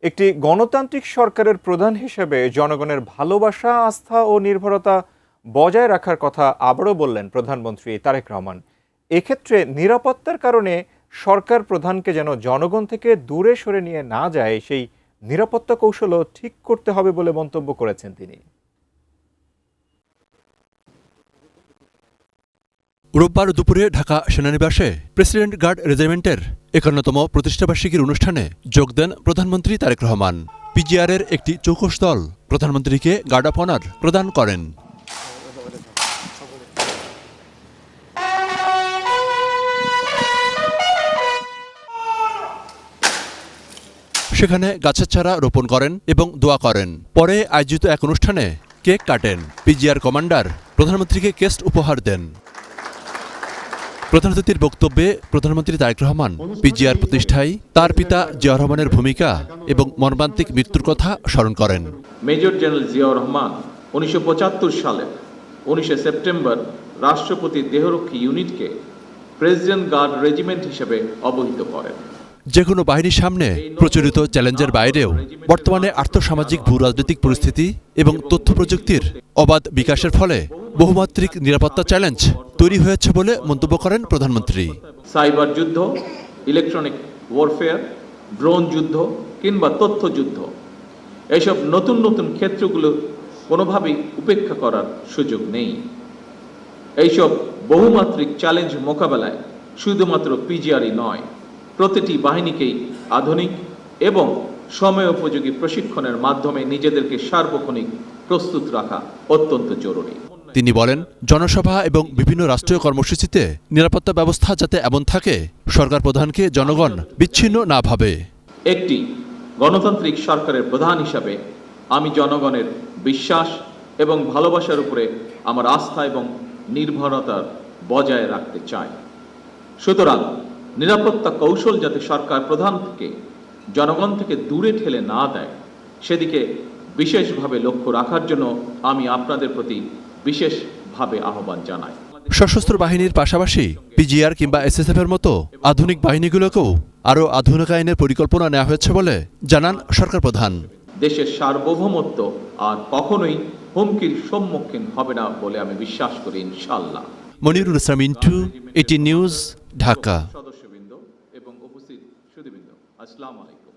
একটি গণতান্ত্রিক সরকারের প্রধান হিসেবে জনগণের ভালোবাসা, আস্থা ও নির্ভরতা বজায় রাখার কথা আবারও বললেন প্রধানমন্ত্রী তারেক রহমান। এক্ষেত্রে নিরাপত্তার কারণে সরকার প্রধানকে যেন জনগণ থেকে দূরে সরে নিয়ে না যায়, সেই নিরাপত্তা কৌশলও ঠিক করতে হবে বলে মন্তব্য করেছেন তিনি। রোববার দুপুরে ঢাকা সেনানিবাসে প্রেসিডেন্ট গার্ড রেজিমেন্টের ৫১তম প্রতিষ্ঠাবার্ষিকীর অনুষ্ঠানে যোগ দেন প্রধানমন্ত্রী তারেক রহমান। পিজিআরের একটি চৌকস দল প্রধানমন্ত্রীকে গার্ড অফ অনার প্রদান করেন। সেখানে গাছের চারা রোপণ করেন এবং দোয়া করেন। পরে আয়োজিত এক অনুষ্ঠানে কেক কাটেন। পিজিআর কমান্ডার প্রধানমন্ত্রীকে কেস্ট উপহার দেন। প্রধান অতিথির বক্তব্যে প্রধানমন্ত্রী তারেক রহমান পিজিআর প্রতিষ্ঠায় তার পিতা জিয়াউর রহমানের ভূমিকা এবং মর্মান্তিক মৃত্যুর কথা স্মরণ করেন। মেজর জেনারেল জিয়াউর রহমান ১৯৭৫ সালে ১৯ সেপ্টেম্বর রাষ্ট্রপতি দেহরক্ষী ইউনিটকে প্রেসিডেন্ট গার্ড রেজিমেন্ট হিসেবে অবহিত করেন। যে কোনো বাহিনীর সামনে প্রচলিত চ্যালেঞ্জের বাইরেও বর্তমানে আর্থসামাজিক ভূরাজনৈতিক পরিস্থিতি এবং তথ্য প্রযুক্তির অবাধ বিকাশের ফলে বহুমাত্রিক নিরাপত্তা চ্যালেঞ্জ তৈরি হয়েছে বলে মন্তব্য করেন প্রধানমন্ত্রী। সাইবার যুদ্ধ, ইলেকট্রনিক ওয়ারফেয়ার, ড্রোন যুদ্ধ কিংবা তথ্য যুদ্ধ, এইসব নতুন নতুন ক্ষেত্রগুলো কোনোভাবেই উপেক্ষা করার সুযোগ নেই। এইসব বহুমাত্রিক চ্যালেঞ্জ মোকাবেলায় শুধুমাত্র পিজিআরই নয়, প্রতিটি বাহিনীকেই আধুনিক এবং সময়োপযোগী প্রশিক্ষণের মাধ্যমে নিজেদেরকে সার্বক্ষণিক প্রস্তুত রাখা অত্যন্ত জরুরি। তিনি বলেন, জনসভা এবং বিভিন্ন রাষ্ট্রীয় কর্মসূচিতে নিরাপত্তা ব্যবস্থা যাতে এমন থাকে সরকার প্রধানকে জনগণ বিচ্ছিন্ন না ভাবে। একটি গণতান্ত্রিক সরকারের প্রধান হিসাবে আমি জনগণের বিশ্বাস এবং ভালোবাসার উপরে আমার আস্থা এবং নির্ভরতা বজায় রাখতে চাই। সুতরাং নিরাপত্তা কৌশল যাতে সরকার প্রধান থেকে জনগণ থেকে দূরে ঠেলে না দেয়, সেদিকে বিশেষভাবে লক্ষ্য রাখার জন্য আমি আপনাদের প্রতি বিশেষভাবে আহ্বান জানাই। সশস্ত্র বাহিনীর পাশাপাশি পিজিআর কিংবা এসএসএফ এর মতো আধুনিক বাহিনীগুলোকেও আরও আধুনিকায়নের পরিকল্পনা নেওয়া হয়েছে বলে জানান সরকার প্রধান। দেশের সার্বভৌমত্ব আর কখনোই হুমকির সম্মুখীন হবে না বলে আমি বিশ্বাস করি, ইনশাআল্লাহ। মনিরুল ইসলাম ইন্টু, এটি নিউজ, ঢাকা। সদস্যবৃন্দ এবং উপস্থিত সুধীবৃন্দ, আসসালামু আলাইকুম।